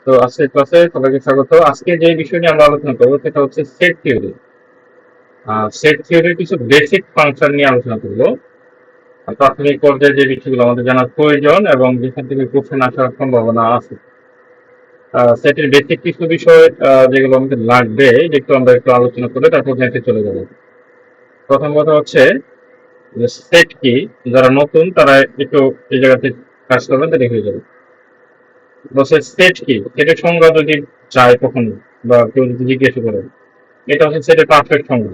তো আজকের ক্লাসে সবাইকে স্বাগত। আজকে যে বিষয় নিয়ে আমরা আলোচনা করবো সেটা হচ্ছে সেট থিওরি। সেট থিওরির কিছু বেসিক ফাংশন নিয়ে আলোচনা করবো। প্রাথমিক পর্যায়ে যে বিষয়গুলো আমাদের জানার প্রয়োজন এবং যেখান থেকে কোশ্চেন আসার সম্ভাবনা আছে। সেটের বেসিক কিছু বিষয় যেগুলো আমাদের লাগবে যেগুলো আমরা একটু আলোচনা করে তারপর নেক্সটে চলে যাবো। প্রথম কথা হচ্ছে যে সেট কি, যারা নতুন তারা একটু এই জায়গাতে কাজ করবেন তাহলে হয়ে যাবে। বলছে সেট কি, সেটের সংজ্ঞা যদি চায় কখনো বা কেউ যদি জিজ্ঞেস করে, এটা হচ্ছে সেটের পারফেক্ট সংজ্ঞা।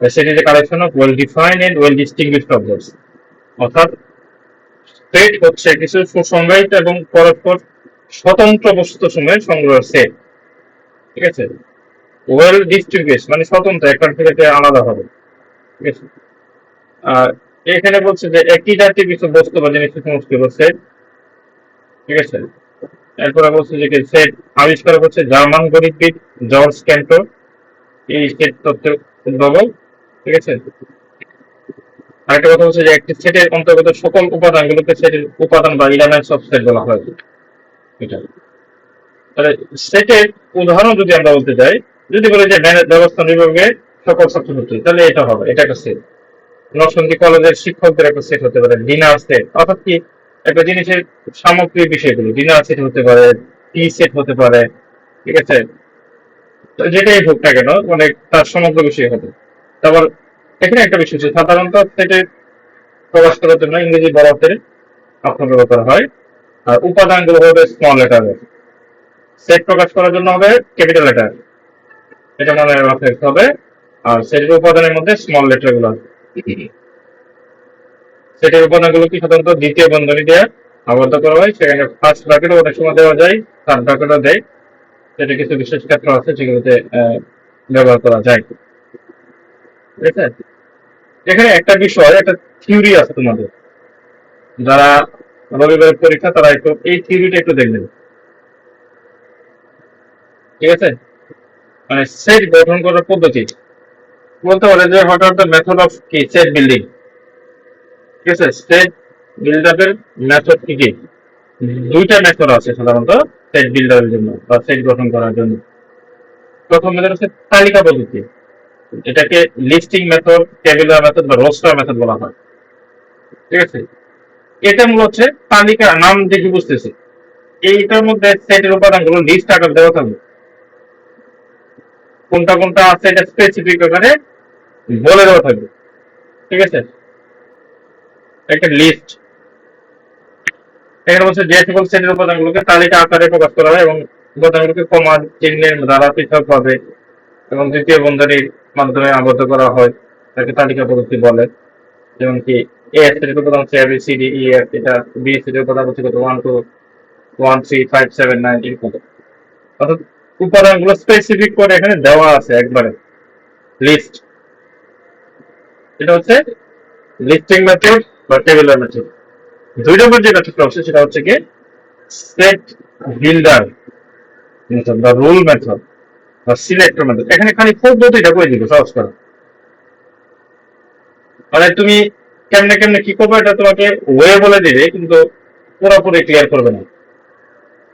Set is a collection of well defined and well distinguished objects. অর্থাৎ সেট হচ্ছে কিছু সুসংজ্ঞায়িত এবং পরস্পর স্বতন্ত্র বস্তুসমূহের সংগ্রহের সেট। ঠিক আছে, ওয়েল ডিস্টিংগুইশড মানে স্বতন্ত্র, একটা থেকে আলাদা হবে। ঠিক আছে, আর এখানে বলছে যে একই জাতীয় কিছু বস্তু বা জিনিসের সমষ্টি হলো সেট। ঠিক আছে, এরপরে বলছে যে সেট আবিষ্কার করছে জার্মান গণিতবিদ জর্জ ক্যান্টর, এই সেট তত্ত্বের উদ্ভাবক। ঠিক আছে, আরেকটা কথা হচ্ছে যে একটি সেটের অন্তর্গত সকল উপাদানগুলোকে সেটের উপাদান বা এলিমেন্টস অফ সেট বলা হয়। এটা তাহলে সেটের উদাহরণ যদি আমরা বলতে যাই, যদি বলি যে ব্যবস্থা বিভাগে সকল ছাত্রছাত্রী, তাহলে এটা হবে, এটা একটা সেট। নরসিংদী কলেজের শিক্ষকদের একটা সেট হতে পারে ডিনার সেট। অর্থাৎ কি, একটা জিনিসের সামগ্রিক বিষয়গুলো ডিনার সেট হতে পারে, টি সেট হতে পারে। ঠিক আছে, তো যেটাই হোক না কেন মানে তার সমগ্র বিষয় হবে। তারপর এখানে একটা বিষয় হচ্ছে সাধারণত সেটে প্রকাশ করার জন্য ইংরেজি বড় হাতের অক্ষর ব্যবহার করা হয়, আর উপাদানগুলো হবে স্মল লেটারে। সেট প্রকাশ করার জন্য হবে ক্যাপিটাল লেটার, এটা মনে রাখতে হবে। আর সেটের উপাদানের মধ্যে স্মল লেটার গুলো আছে। সেটের উপাদানগুলো কি সাধারণত দ্বিতীয় বন্ধনী দিয়ে আবদ্ধ করা হয়, সেখানে ফার্স্ট ব্র্যাকেটও অনেক সময় দেওয়া যায়, থার্ড ব্র্যাকেটও দেয়। সেটা কিছু বিশেষ ক্ষেত্র আছে যেগুলোতে ব্যবহার করা যায়। ঠিক আছে, এখানে একটা বিষয়, একটা থিওরি আছে তোমাদের যারা রবিবারের পরীক্ষা তারা একটু এই থিওরিটা একটু দেখবেন। ঠিক আছে, মানে সেট গঠন করার পদ্ধতি বলতে পারে যে what are the method of কি সেট বিল্ডিং। ঠিক আছে, সেট বিল্ড আপের মেথড কি কি? দুইটা মেথড আছে সাধারণত সেট বিল্ডারের জন্য বা সেট গঠন করার জন্য। প্রথম মেথড হচ্ছে তালিকা পদ্ধতি, এটাকে লিস্টিং মেথড, টেবিলার মেথড বা রোস্টার মেথড বলা হয়। ঠিক আছে, এটা মূলত হচ্ছে তালিকা, নাম দেখে বুঝতেছি এইটার মধ্যে সেটের উপাদানগুলো লিস্ট আকার দেওয়া থাকবে, কোনটা কোনটা আছে এটা স্পেসিফিক আকারে বলে দেওয়া থাকবে। ঠিক আছে, একটা লিস্ট। এখানে বলছে যে সকল সেটের উপাদানগুলোকে তালিকা আকারে প্রকাশ করা হয় এবং উপাদানগুলোকে কমা চিহ্নের দ্বারা পৃথক ভাবে এবং দ্বিতীয় বন্ধনীর মাধ্যমে আবদ্ধ করা হয়, তাকে তালিকা পদ্ধতি বলে। যেমন কি এ সেটের উপাদান হচ্ছে A B C D E F, এটা বি সেটের উপাদান হচ্ছে কত 1 2 1 3 5 7 9 এরকম। অর্থাৎ উপাদানগুলো স্পেসিফিক করে এখানে দেওয়া আছে একবারে লিস্ট। এটা হচ্ছে লিস্টিং মেথড বা টেবিলার মেথড। দুই নম্বর যে মেথডটা হচ্ছে সেটা হচ্ছে কি সেট বিল্ডার মেথড বা রুল মেথড বা সিলেক্টর মেথড। এখানে খালি পদ্ধতিটা করে দিবে সহজ করা, মানে তুমি কেমনে কেমনে কি করবে এটা তোমাকে ওয়ে বলে দিবে কিন্তু পুরোপুরি ক্লিয়ার করবে না।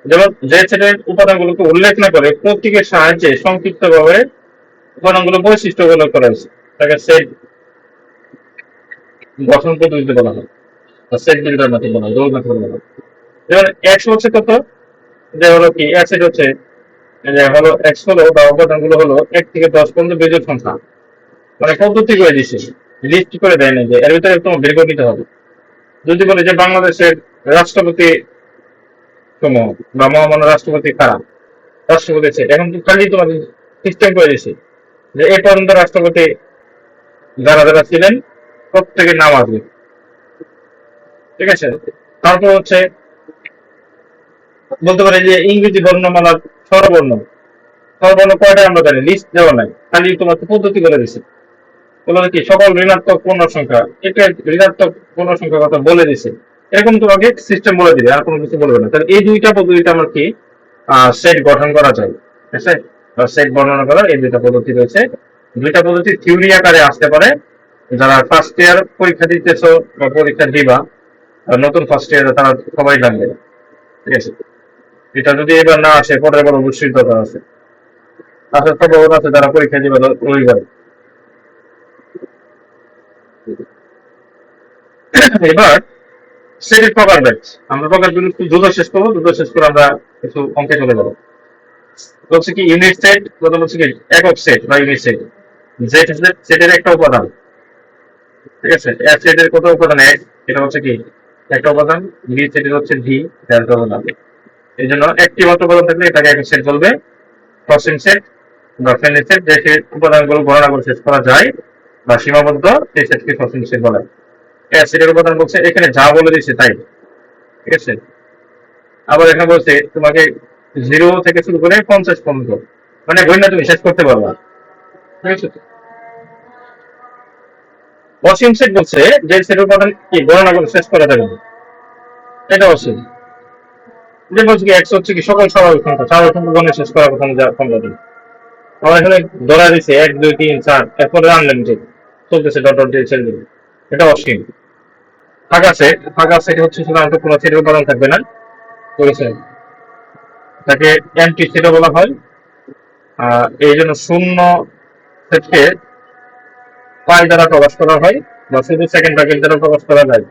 যেমন যে সেটের উপাদানগুলোকে উল্লেখ না করে প্রতীকের সাহায্যে সংক্ষিপ্ত ভাবে উপাদানগুলো বৈশিষ্ট্যগুলো করা হয়েছে, তাকে সেট গঠন পদ্ধতিতে বলা হয় বা সেট বিল্ডার মেথড বলা হয়, রোল মেথড বলা হয়। যেমন এক্স হচ্ছে কত, যে হলো কি এক্স হচ্ছে যে হলো এক্স হলো বা উপাদানগুলো হলো 1 থেকে 10 পর্যন্ত বিজোড় সংখ্যা, মানে পদ্ধতি করে দিছে, লিস্ট করে দেয় না যে এর ভিতরে তোমার বের করে নিতে হবে। যদি বলে যে বাংলাদেশের রাষ্ট্রপতি সমূহ বা মহামান্য রাষ্ট্রপতি কারা, রাষ্ট্রপতি আছে, এখন তো খালি তোমাদের সিস্টেম করে দিছে যে এ পর্যন্ত রাষ্ট্রপতি যারা যারা ছিলেন প্রত্যেকের নাম আসবে। ঠিক আছে, তারপর হচ্ছে বলতে পারে যে ইংরেজি বর্ণমালার স্বরবর্ণ, স্বরবর্ণ কয়টা আমরা জানি, লিস্ট দেওয়া নাই, খালি তোমার পদ্ধতি করে দিছে। বলে কি সকল ঋণাত্মক পূর্ণ সংখ্যা, এটা ঋণাত্মক পূর্ণ সংখ্যার কথা বলে দিছে, এরকম তোমাকে সিস্টেম বলে দিবে, আর কোনো কিছু বলবে না। তাহলে এই দুইটা পদ্ধতিতে আমার কি সেট গঠন করা যায়। ঠিক আছে, সেট বর্ণনা করার এই দুইটা পদ্ধতি রয়েছে। দুইটা পদ্ধতি থিওরি আকারে আসতে পারে, যারা ফার্স্ট ইয়ার পরীক্ষা দিতেছো বা পরীক্ষা দিবা নতুন ফার্স্ট ইয়ারে তারা সবাই জানবে। ঠিক আছে, এটা যদি এবার না আসে পরের বার অবশ্যই দরকার আছে, আসার সম্ভাবনা আছে যারা পরীক্ষা দিবে রবিবার। এবার সেটের প্রকার ব্যাচ, আমরা প্রকারগুলো একটু দ্রুত শেষ করবো, দ্রুত শেষ করে আমরা কিছু অঙ্কে চলে যাবো। হচ্ছে কি ইউনিট সেট, প্রথম হচ্ছে কি একক সেট বা ইউনিট সেট। জেড সেটের একটা উপাদান, ঠিক আছে। এফ সেটের কত উপাদান? এক, এটা হচ্ছে কি একটা উপাদান। বি সেটের হচ্ছে ভি, একটা উপাদান। এই জন্য একটি মাত্র উপাদান থাকলে এটাকে একক সেট বলবে। ক্রসিং সেট বা ফ্যামিলি সেট, যে উপাদানগুলো গণনা করে শেষ করা যায় বা সীমাবদ্ধ, সেই সেটকে ক্রসিং সেট বলে। এফ সেটের উপাদান বলছে এখানে যা বলে দিচ্ছে তাই, ঠিক আছে। আবার এখানে বলছে তোমাকে 0 থেকে শুরু করে 50 পর্যন্ত, মানে গণনা তুমি শেষ করতে পারবা, ঠিক আছে। অসীম সেট বলছে যে সেটের উপাদান কি গণনা করে শেষ করা যাবে না, এটা অসীম। যে বলছে কি এক্স হচ্ছে কি সকল স্বাভাবিক সংখ্যা, স্বাভাবিক সংখ্যা গণনা শেষ করার কথা সম্ভব। আমার এখানে ধরা দিচ্ছে 1 2 3 4, এরপরে আনলিমিটেড চলতেছে, ডট ডট দিয়ে ছেড়ে দিবে, এটা অসীম। ফাঁকা সেট, ফাঁকা সেট হচ্ছে সাধারণত কোনো সেটের উপাদান থাকবে না, ঠিক আছে, তাকে এমটি সেটও বলা হয়। এই জন্য শূন্য সেটকে পাই দ্বারা প্রকাশ করা হয়, বা শুধু সেকেন্ড ব্র্যাকেট দ্বারা প্রকাশ করা যায়।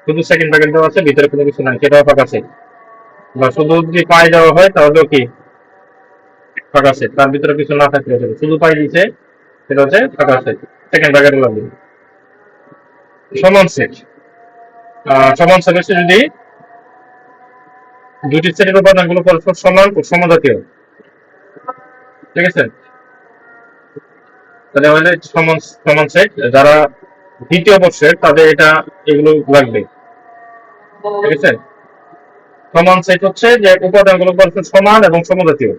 শুধু সেকেন্ড ব্র্যাকেট দেওয়া আছে, ভিতরে কোনো কিছু নাই, সেটাও ফাঁকা সেট। বা শুধু যদি পাই দেওয়া হয় তাহলেও কি ফাঁকা সেট, তার ভিতরে কিছু না থাকলে শুধু পাই দিচ্ছে, সেটা হচ্ছে ফাঁকা সেট, সেকেন্ড ব্র্যাকেট লাগবে। সমান সেট, সমান সেট হচ্ছে যদি দুটি সেটের উপাদানগুলো পরস্পর সমান ও সমজাতীয়, ঠিক আছে, তাহলে আমাদের সমান সমান সেট। যারা দ্বিতীয় বর্ষের তাদের এটা এগুলো লাগবে, ঠিক আছে। সমান সেট হচ্ছে যে উপাদানগুলো পরস্পর সমান এবং সমজাতীয়।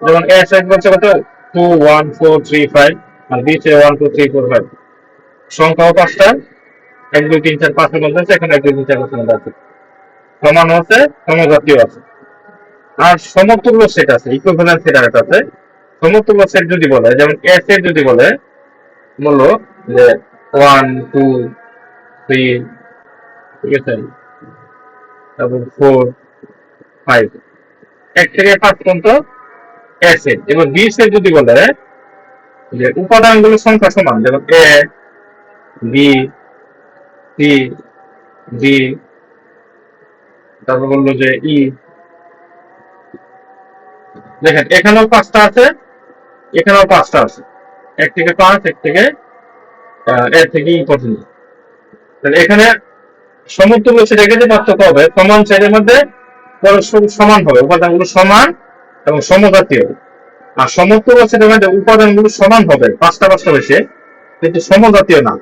যেমন এ সেট বলছে কত 2 1 4 3 5, আর বি সে 1 2 3 4 5, সংখ্যাও পাঁচটা, 1 2 3 4 5 এর মধ্যে আছে, এখানে 1 2 3 4 5 এর মধ্যে আছে, সমান আছে, সমজাতীয় আছে। আর সমতুল্য সেট আছে, ইকুইভ্যালেন্ট সেট আরেকটা আছে। সমতুল্য সেট যদি বলে, যেমন এ সেট যদি বলে বললো যে 1 2 3, ঠিক আছে, তারপর 4 5, 1 থেকে 5 পর্যন্ত এ সেট। এবার বি সেট যদি বলে যে উপাদানগুলোর সংখ্যা সমান, যেমন এ বি সি ডি, তারপর বললো যে ই, দেখেন এখানেও 5টা আছে, এখানেও 5টা আছে, 1 থেকে 5, 1 থেকে এর থেকে ই পর্যন্ত। তাহলে এখানে সমতুল্য সেটের ক্ষেত্রে পার্থক্য হবে সমান সেটের মধ্যে পরস্পর সমান হবে, উপাদানগুলো সমান এবং সমজাতীয়। আর সমতুল্য সেটের মধ্যে উপাদানগুলো সমান হবে 5টা 5টা বেশি, কিন্তু সমজাতীয় না,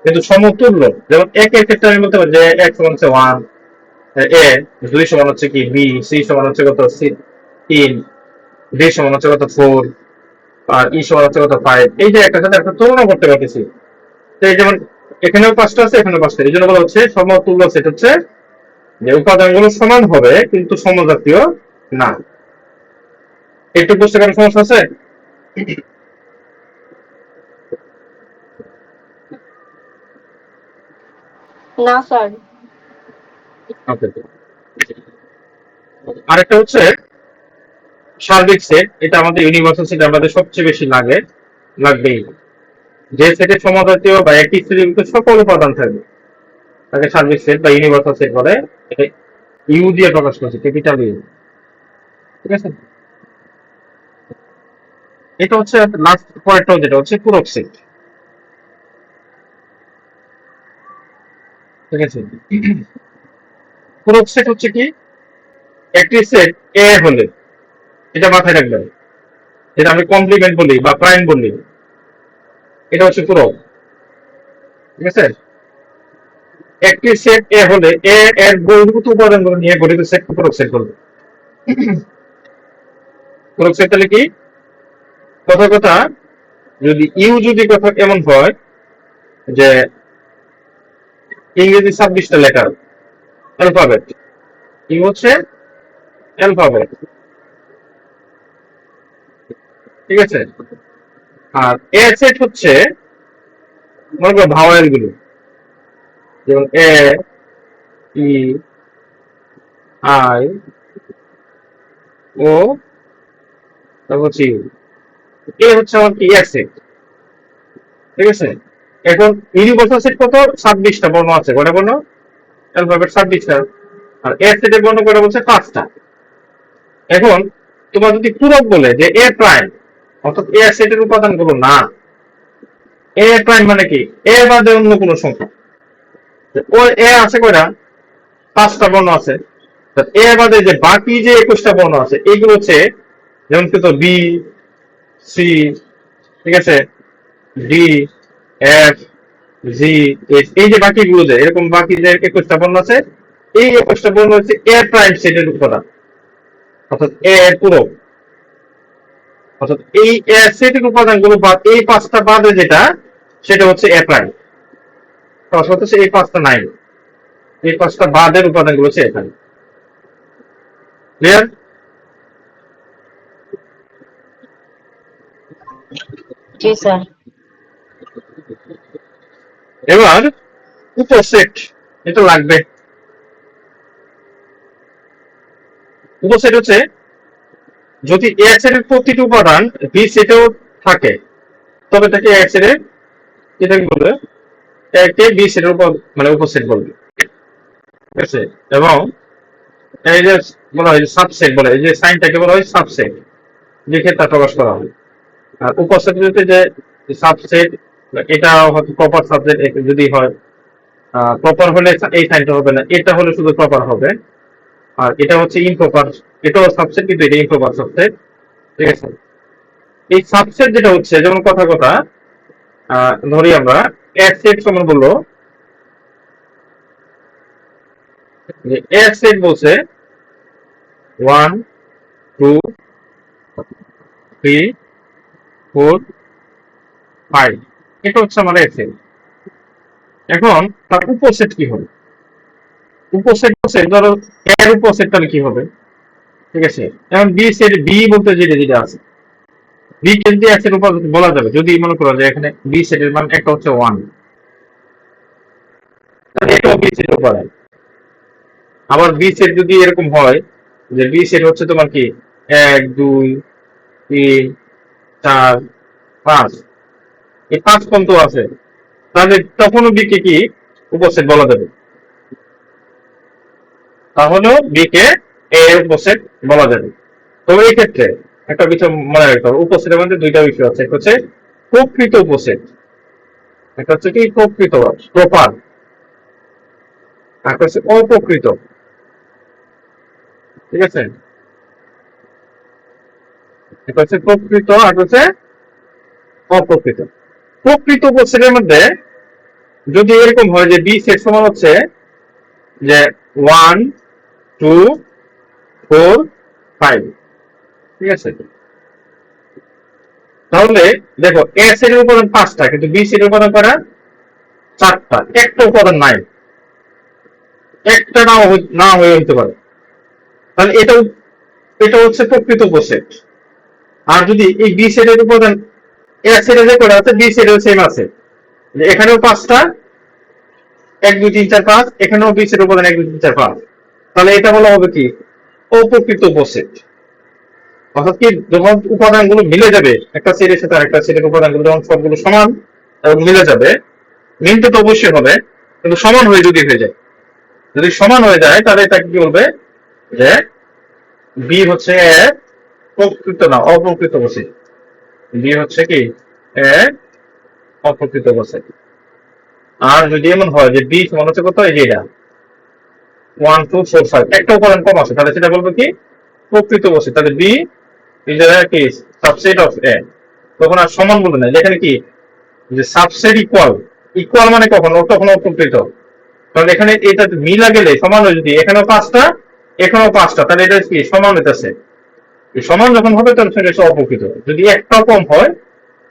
কিন্তু সমতুল্য। যেমন একের ক্ষেত্রে আমি বলতে পারি যে এক সমান হচ্ছে 1 এ, 2 সমান হচ্ছে কি বি, সি সমান হচ্ছে কত 3, ডি সমান হচ্ছে কত 4, আর ই সমান হচ্ছে কত 5। এই যে একটা সাথে একটা তুলনা করতে পারতেছি। তো এই যেমন এখানেও 5টা আছে, এখানেও 5টা, এই জন্য বলা হচ্ছে সমতুল্য সেট হচ্ছে যে উপাদানগুলো সমান হবে কিন্তু সমজাতীয় না। একটু বুঝতে পারার সমস্যা আছে? না স্যার। ওকে। আরেকটা হচ্ছে সার্বিক সেট, এটা আমাদের ইউনিভার্সাল সেট আমাদের সবচেয়ে বেশি লাগবেই। যে সেটের সমজাতীয় বা একই সেটের ভিতরে সকল উপাদান থাকবে তাকে সার্বিক সেট বা ইউনিভার্সাল সেট বলে। এটা ইউ দিয়ে প্রকাশ করছে, ক্যাপিটাল ইউ, ঠিক আছে। এটা হচ্ছে লাস্ট পয়েন্টটাও, যেটা হচ্ছে পূরক সেট, ঠিক আছে। পূরক সেট হচ্ছে কি একটি সেট এ হলে, এটা মাথায় রাখবেন, যেটা আমি কমপ্লিমেন্ট বলি বা প্রাইম বলি, এটা হচ্ছে পূরক, ঠিক আছে। একটি সেট এ হলে এ এর বহির্ভূত উপাদানগুলো নিয়ে গঠিত সেট পূরক সেট বলবে। পূরক সেট তাহলে কি, কথা কথা যদি ইউ যদি কথা এমন হয় যে ইংরেজি 26টা লেটার অ্যালফাবেট, ইউ হচ্ছে অ্যালফাবেট, ঠিক আছে। আর এ সেট হচ্ছে মনে করো ভাওয়েল গুলো, যেমন এ ই আই ও তারপর হচ্ছে ইউ, এ হচ্ছে আমার কি অ্যাসিড। ঠিক আছে, এখন ইউনিভার্সাল সেট কত? 26টা বর্ণ আছে। কয়টা বর্ণ? অ্যালফাবেট 26টা। আর অ্যাসিডের বর্ণ কয়টা বলছে? 5টা। এখন তোমার যদি পূরক বলে যে এ প্রাইম, অর্থাৎ এ অ্যাসিডের উপাদানগুলো না, এ প্রাইম মানে কি এ বাদে অন্য কোনো সংখ্যা। ও এ আছে কয়টা? 5টা বর্ণ আছে। এ বাদে যে বাকি যে 21টা বর্ণ আছে এগুলো হচ্ছে, যেমন কি তো বি, সি, ঠিক আছে, ডি, এফ, জি, এইচ, এই যে বাকিগুলো যে এরকম বাকি যে 21টা বর্ণ আছে, এই 21টা বর্ণ হচ্ছে এ প্রাইম সেটের উপাদান, অর্থাৎ এ এর পূরক। অর্থাৎ এই এ সেটের উপাদানগুলো বা এই 5টা বাদে যেটা, সেটা হচ্ছে এ প্রাইম। অর্থাৎ হচ্ছে এই 5টা নাই, এই 5টা বাদের উপাদানগুলো হচ্ছে এ প্রাইম। ক্লিয়ার? জি স্যার। এবার উপসেট, এটা লাগবে। উপসেট হচ্ছে যদি এ সেটের প্রতিটি উপাদান বি সেটেও থাকে, তবে তাকে এ সেটের এটা কি বলবে? একে বি সেটের উপর মানে উপসেট বলবে। ঠিক আছে, এবং এই যে বলা হয় সাবসেট বলে, এই যে সাইনটাকে বলা হয় সাবসেট, লিখে তা প্রকাশ করা হয়। আর উপসেট বলতে যে সাবসেট, এটা হয়তো প্রপার সাবসেট যদি হয়, প্রপার হলে এই সাইনটা হবে না, এটা হলে শুধু প্রপার হবে। আর এটা হচ্ছে ইমপ্রপার, এটাও সাবসেট কিন্তু এটা ইমপ্রপার সাবসেট। ঠিক আছে, এই সাবসেট যেটা হচ্ছে, যেমন কথা কথা ধরি আমরা এ সেট সমান বললো যে এ সেট বলছে 1 2 3 4 5, এটা হচ্ছে আমার এ সেট। এখন তার উপসেট কি হবে? উপসেট হচ্ছে ধরো এর উপসেট তাহলে কি হবে? ঠিক আছে, এখন বি সেট, বি বলতে যেটা যেটা আছে, বি কে যদি এর উপর বলা যাবে, যদি মনে করা যায় এখানে বি সেটের মান একটা হচ্ছে 1, তাহলে এটাও বি সেটের উপাদান। আবার বি সেট যদি এরকম হয় যে বি সেট হচ্ছে তোমার কি 1 2 3 4 5, এই 5 পর্যন্ত আছে, তাহলে তখনও বি কে কি উপসেট বলা যাবে? তাহলেও বি কে এ এর উপসেট বলা যাবে। তো এই ক্ষেত্রে একটা বিষয় মনে রাখতে হবে, উপসেটের মধ্যে দুইটা বিষয় আছে, একটা হচ্ছে প্রকৃত উপসেট, একটা হচ্ছে কি প্রকৃত প্রপার, একটা হচ্ছে অপ্রকৃত। ঠিক আছে, একটা হচ্ছে প্রকৃত আর হচ্ছে অপ্রকৃত। প্রকৃত উপসেটের মধ্যে যদি এরকম হয় যে বি সেট সমান হচ্ছে যে 1 2 4 5, ঠিক আছে, তাহলে দেখো এ সেটের উপাদান 5টা কিন্তু বি সেটের উপাদান করা 4টা, একটা উপাদান নাই, একটা না হয়ে হইতে পারে, তাহলে এটাও, এটা হচ্ছে প্রকৃত উপসেট। আর যদি এই বি সেটের উপাদান এ সেটে যে করে আছে বি সেটেও সেম আছে, যে এখানেও 5টা 1 2 3 4 5, এখানেও বি সেটের উপাদান 1 2 3 4 5, তাহলে এটা বলা হবে কি অপ্রকৃত উপসেট। অর্থাৎ কি যখন উপাদানগুলো মিলে যাবে একটা সেটের সাথে আরেকটা সেটের উপাদানগুলো যখন সবগুলো সমান এবং মিলে যাবে, মিলতে তো অবশ্যই হবে, কিন্তু সমান হয়ে যদি হয়ে যায়, যদি সমান হয়ে যায় তাহলে এটাকে কি বলবে যে বি হচ্ছে এ প্রকৃত না অপ্রকৃত উপসেট, বি হচ্ছে কি এ অপ্রকৃত উপসেট। আর যদি এমন হয় যে বি সমান হচ্ছে কত, এই যে এটা 1 2 4 5, একটা উপাদান কম আছে, তাহলে সেটা বলবো কি প্রকৃত উপসেট। তাহলে বি ইজ কি সাবসেট অফ এ, তখন আর সমান বলবে না, যেখানে কি যে সাবসেট ইকুয়াল, ইকুয়াল মানে কখন ও তখন অপ্রকৃত। কারণ এখানে এটা মিলা গেলে সমান হয়, যদি এখানেও 5টা এখানেও 5টা, তাহলে এটা কি সমান হইতেছে, সমান যখন হবে তখন সেটা হচ্ছে অপ্রকৃত। যদি একটাও কম হয়,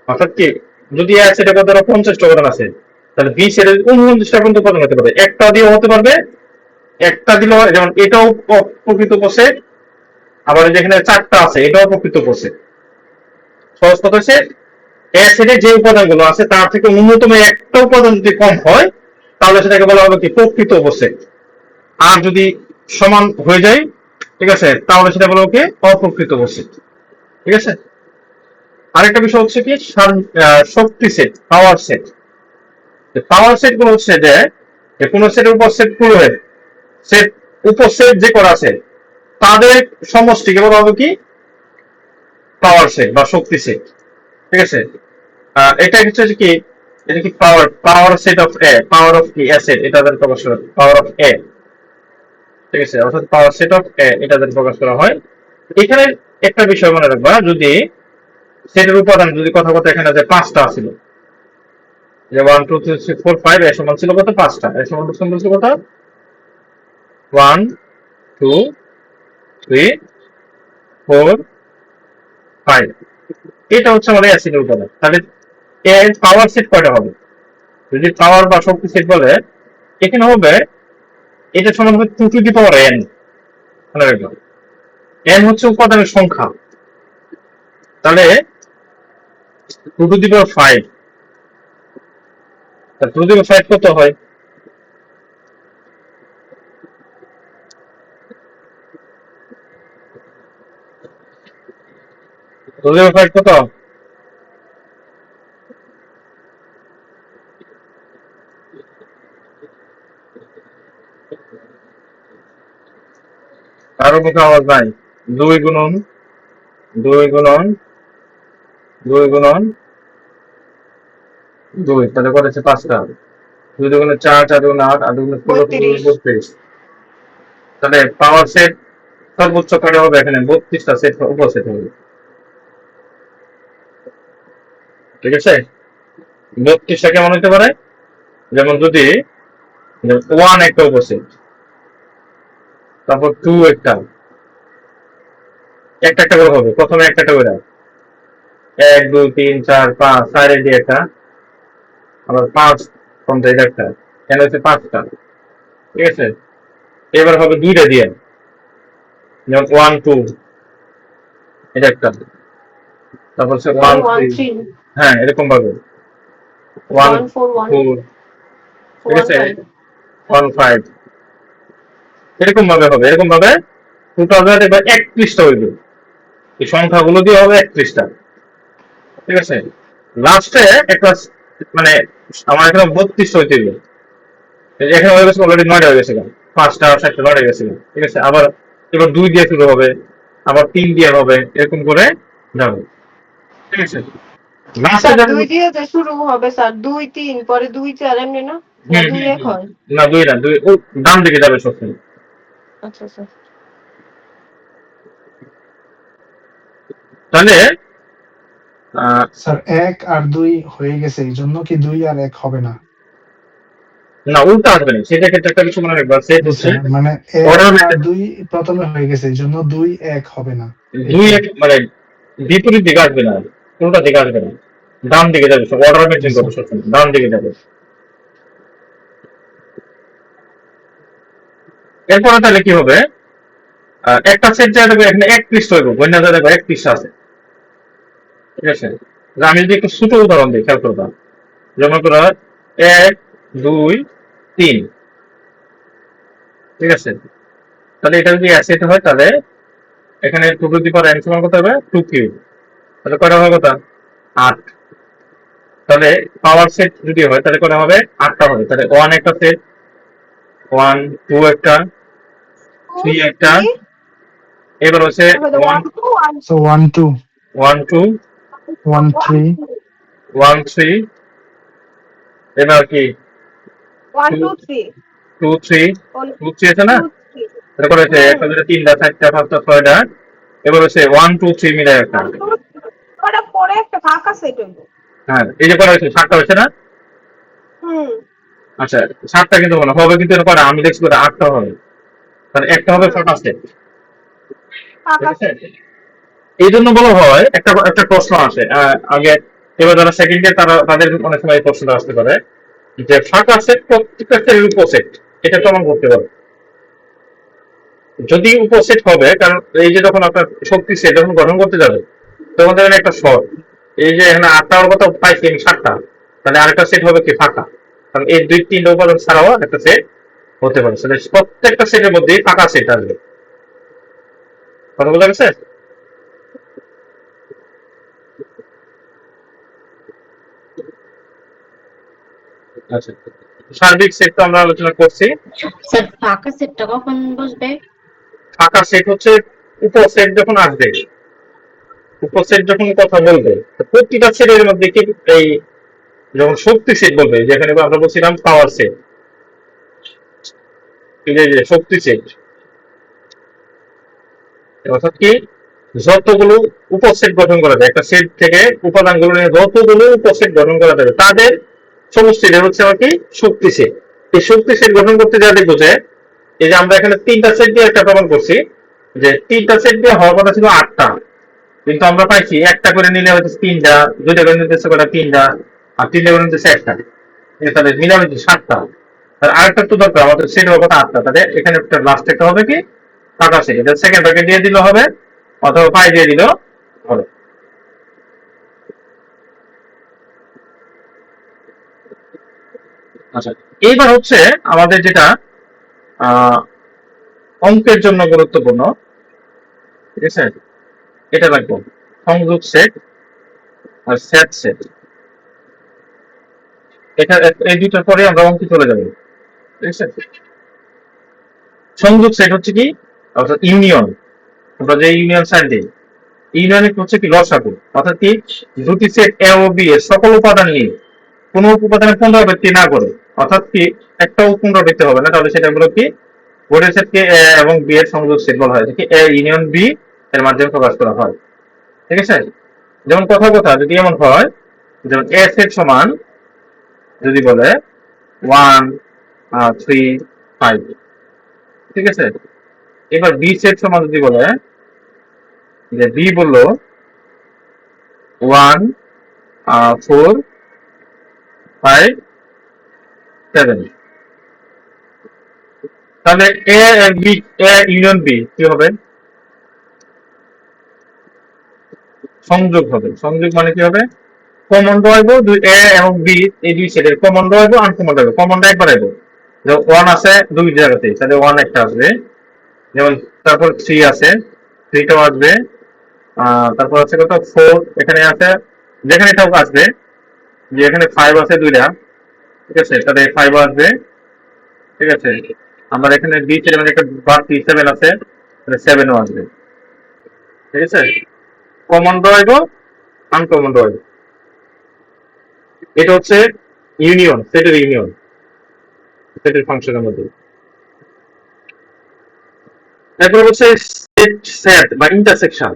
অর্থাৎ কি যদি এ সেটা কত 50টা উপাদান আছে, তাহলে বি সেটা 49টা পর্যন্ত উপাদান হতে পারবে, একটা দিয়েও হতে পারবে, একটা দিলেও, যেমন এটাও প্রকৃত উপসেট, আবার যেখানে 4টা আছে এটাও প্রকৃত উপসেট। সহজ কথা হচ্ছে এ সেটে যে উপাদানগুলো আছে তার থেকে ন্যূনতম একটা উপাদান যদি কম হয়, তাহলে সেটাকে বলা হবে কি প্রকৃত উপসেট। আর যদি সমান হয়ে যায় ঠিক আছে, তাহলে সেটা বলবো কি অপ্রকৃত সেট। ঠিক আছে, আরেকটা বিষয় হচ্ছে কি শক্তি set, power set. Power set গুলো হচ্ছে যে কোন সেটের উপর সেট পুরো সেট উপসেট যে করা আছে তাদের সমষ্টিকে বলা হবে কি পাওয়ার সেট বা শক্তি সেট। ঠিক আছে, এটা হচ্ছে কি, এটা কি power power set of A, power of কি অ্যাসেট, এটা তাদের প্রকাশ করা পাওয়ার অফ এ। ঠিক আছে, অর্থাৎ পাওয়ার সেট অফ এ এটা তাদের প্রকাশ করা হয়। এখানে একটা বিষয় মনে রাখবা, যদি সেটের উপাদান যদি কথা কথা এখানে যে 5টা ছিল, যে 1 2 3 4 5 এর সমান ছিল কত 5টা, এর সমান ছিল কত 1 2 3 4 5। এটা হচ্ছে আমাদের অ্যাসিডের উপাদান। তাহলে এর পাওয়ার সেট কয়টা হবে? যদি পাওয়ার বা শক্তি সেট বলে, এখানে হবে এটা সমান হবে 2 টু দি পাওয়ার n। মনে রাখবেন n হচ্ছে উপাদানের সংখ্যা, তাহলে 2 টু দি পাওয়ার 5, তাহলে 2 টু দি পাওয়ার 5 কত হয়? টু টু দি পাওয়ার 5 কত? কারো মুখে আওয়াজ নাই। 2 গুণন 2 গুণন 2 গুণন 2, তাহলে করেছে 5টা। 2 দুগুণে 4, 4 দুগুণে 8, 8 দুগুণে 16, 32। 32। তাহলে পাওয়ার সেট সর্বোচ্চ কয়টা হবে? এখানে 32টা সেট উপসেট হবে। ঠিক আছে, 32টা কেমন হতে পারে? যেমন যদি 1 একটা উপসেট, তারপর 2 একটা, একটা একটা করে হবে, প্রথমে একটা একটা করে 1 2 3 4 5 4 এর দিয়ে একটা, আবার 5 কোনটা এটা একটা, কেন হচ্ছে 5টা। ঠিক আছে, এবার হবে 2টা দিয়ে, যেমন 1 2 এটা একটা, তারপর হচ্ছে 1 1 3, 3 হ্যাঁ এরকম ভাবে 1 1 4 1 4, ঠিক 1 আছে 5 1 5, এরকম ভাবে হবে, এরকম ভাবে টোটাল এবার 31টা হইবে, এই সংখ্যাগুলো দিয়ে হবে 31টা। ঠিক আছে, লাস্টে একটা মানে আমার এখানে 32 হইতে হবে, এই যে এখানে হয়ে গেছে অলরেডি 9টা হয়ে গেছে, 5টা 7টা 9 হয়ে গেছে। ঠিক আছে, আবার এবার 2 দিয়ে শুরু হবে, আবার 3 দিয়ে হবে, এরকম করে যাবে। ঠিক আছে, লাস্টে স্যার যখন 2 দিয়ে যে শুরু হবে স্যার, 2 3 পরে 2 4 এমনি না? না 2 1 হয়? না 2 না 2 ও ডান দিকে যাবে সবসময়। আচ্ছা স্যার। তাহলে স্যার 1 আর 2 হয়ে গেছে, এই জন্য কি 2 আর 1 হবে না? না উল্টা আসবে না, সেটা ক্ষেত্রে একটা কিছু মনে রাখবা, সেট হচ্ছে আচ্ছা, মানে 1 অর্ডার আর 2 প্রথমে হয়ে গেছে, এই জন্য 2 1 হবে না। 2 এটাই। এক মানে বিপরীত দিকে আসবে না, উল্টা দিকে আসবে না, ডান দিকে যাবে, সব অর্ডার মেনটেন করবে, সবসময় ডান দিকে যাবে। এরপরে তাহলে কি হবে? একটা সেট যা দেখবে এখানে 31 হইব, বন্যা যা দেখবে 31 আছে। ঠিক আছে, যে আমি যদি একটু ছোট উদাহরণ দিই, খেয়াল করবা, যেমন করো 1 2 3। ঠিক আছে, তাহলে এটা যদি অ্যাসেট হয়, তাহলে এখানে 2 টু দি পাওয়ার n সমান কত হবে 2 কিউব, তাহলে কয়টা হবে কত 8। তাহলে পাওয়ার সেট যদি হয় তাহলে কয়টা হবে 8টা হবে। তাহলে 1 একটা সেট, 1 2 একটা, 3 একটা, এবার হচ্ছে 1 1 2 1 সো 1 2 1 2 1 3 1 3, এবার কি 1 2 2 3 2 3 2 3 আছে না, 2 3 তারপরে হচ্ছে একটা দুটো তিনটা চারটা পাঁচটা ছয়টা, এবার হচ্ছে 1 2 3 মিলে একটা। 1 2 ওটা পরে একটা ফাঁকা সেট হইব। হ্যাঁ এই যে করা হয়েছে 7টা হয়েছে না। হুম আচ্ছা 7টা কিন্তু হবে, কিন্তু এরপরে আমি দেখছি ওটা 8টা হবে, তাহলে একটা হবে ফাঁকা সেট। ঠিক ফাঁকা আছে, সেট। এই জন্য বলা হয় একটা একটা প্রশ্ন আসে আগে, এবার যারা সেকেন্ড ইয়ার তারা তাদের অনেক সময় এই প্রশ্নটা আসতে পারে যে ফাঁকা সেট প্রত্যেকটা সেটের উপসেট, এটা প্রমাণ করতে পারে। যদি উপসেট হবে, কারণ এই যে যখন আপনার শক্তি সেট যখন গঠন করতে যাবে তখন দেখেন একটা শর্ট, এই যে এখানে 8টার কথা পাইছি আমি 7টা, তাহলে আরেকটা সেট হবে কি ফাঁকা, কারণ এই 2 3 উপাদান ছাড়াও একটা সেট হতে পারে। তাহলে প্রত্যেকটা সেটের মধ্যেই ফাঁকা সেট আসবে। কথা বোঝা গেছে? আচ্ছা, সার্বিক সেট তো আমরা আলোচনা করছি। স্যার ফাঁকা সেটটা কখন বসবে? ফাঁকা সেট হচ্ছে উপসেট যখন আসবে, উপসেট যখন কথা বলবে, তো প্রতিটা সেটের মধ্যে কি এই যখন শক্তি সেট বলবে, যেখানে আমরা বলছিলাম পাওয়ার সেট, এই যে শক্তি সেট, অর্থাৎ কি যতগুলো উপসেট গঠন করা যায়, একটা সেট থেকে উপাদানগুলো নিয়ে যতগুলো উপসেট গঠন করা যাবে তাদের সমষ্টিটা হচ্ছে আর কি শক্তি সেট। এই শক্তি সেট গঠন করতে যা দেখবো যে এই যে আমরা এখানে 3টা সেট দিয়ে একটা প্রমাণ করছি, যে 3টা সেট দিয়ে হওয়ার কথা ছিল 8টা, কিন্তু আমরা পাইছি একটা করে নিলে হয়তো 3টা, 2টা করে নিতে 3টা, আর 3টা করে নিতে 1টা, তাহলে মিলামিশি 7টা। আর আরেকটা তো দরকার আমাদের সেট হওয়ার কথা 8টা, তাহলে এখানে একটা লাস্ট একটা হবে কি ফাঁকা সেট, এটা সেকেন্ড ব্র্যাকেট দিয়ে দিলে হবে অথবা পাই দিয়ে দিলেও হবে। আচ্ছা, এইবার হচ্ছে আমাদের যেটা অঙ্কের জন্য গুরুত্বপূর্ণ, ঠিক আছে, এটা রাখবো সংযোগ সেট আর সেট সেট। এটা এই দুইটার পরে আমরা অঙ্কে চলে যাবো, ঠিক আছে। সংযোগ সেট হচ্ছে কি, অর্থাৎ ইউনিয়ন, আমরা যে ইউনিয়ন সাইন দিই, ইউনিয়ন হচ্ছে কি লসাগু, অর্থাৎ কি দুটি সেট এ ও বি এর সকল উপাদান নিয়ে কোনো উপাদানের পুনরাবৃত্তি না করে, অর্থাৎ কি একটাও পুনরাবৃত্তি হবে না, তাহলে সেটা হলো কি বোর্ডের সেটকে এ এবং বি এর সংযোগ সেট বলা হয়, এ ইউনিয়ন বি এর মাধ্যমে প্রকাশ করা হয়, ঠিক আছে। যেমন কথা যদি এমন হয়, যেমন এ সেট সমান যদি বলে 1 3 5, ঠিক আছে। এবার বি সেট সমান যদি বলে যে বি বললো 1 4 5 7, তাহলে A B A union B কি হবে, সংযোগ হবে। সংযোগ মানে কি হবে, কমন রইব দুই এ এবং বি, এই দুই সেটের কমন রইব, আনকমন রইব, কমনটা একবার আইব, যেমন 1 আছে দুই জায়গাতে, তাহলে 1 একটা আসবে, যেমন তারপর 3 আছে, 3টাও আসবে, তারপর আছে কত 4 এখানে আছে, যেখানে এটাও আসবে, যে এখানে 5 আছে দুইটা, ঠিক আছে, তাহলে 5 আসবে, ঠিক আছে। আমার এখানে বি সেটের মধ্যে একটা বাড়তি 7 আছে, তাহলে 7ও আসবে, ঠিক আছে। কমন রইব, আনকমন রইব, এটা হচ্ছে ইউনিয়ন, সেটের ইউনিয়ন, সেটের ফাংশনের মধ্যে। তারপর হচ্ছে সেট সেট বা ইন্টারসেকশন,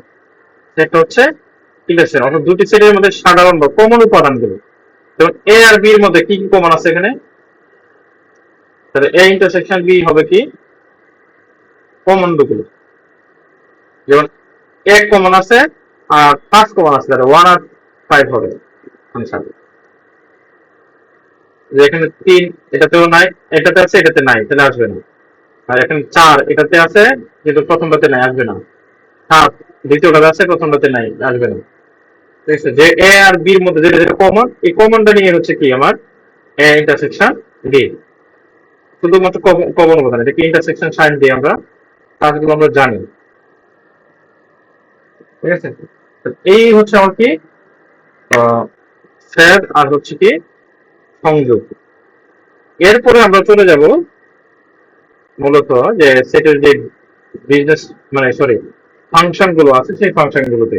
সেট হচ্ছে ইন্টারসেকশন, অর্থাৎ দুটি সেটের মধ্যে সাধারণ বা কমন উপাদানগুলো, যেমন এ আর বি এর মধ্যে কি কি কমন আছে এখানে, তাহলে এ ইন্টারসেকশন বি হবে কি কমন গুলো, যেমন এক কমন আছে আর 5 কমন আছে, তাহলে 1 আর 5 হবে আনসার। যে এখানে 3 এটাতেও নাই, এটাতে আছে এটাতে নাই, তাহলে আসবে না। আর এখানে 4 এটাতে আছে কিন্তু প্রথমটাতে নাই, আসবে না। 7 দ্বিতীয়টাতে আছে প্রথমটাতে নাই, আসবে না, ঠিক আছে। যে এ আর বি এর মধ্যে যেটা যেটা কমন, এই কমনটা নিয়ে হচ্ছে কি আমার এ ইন্টারসেকশন বি, শুধুমাত্র কমন উপাদান, এটাকে ইন্টারসেকশন সাইন দিয়ে আমরা কাজগুলো আমরা জানি, ঠিক আছে। এই হচ্ছে আমার কি সেট আর হচ্ছে কি সংযোগ। এরপরে আমরা চলে যাব মূলত যে সেটের যে বিজনেস মানে সরি ফাংশন গুলো আছে সেই ফাংশন গুলোতে।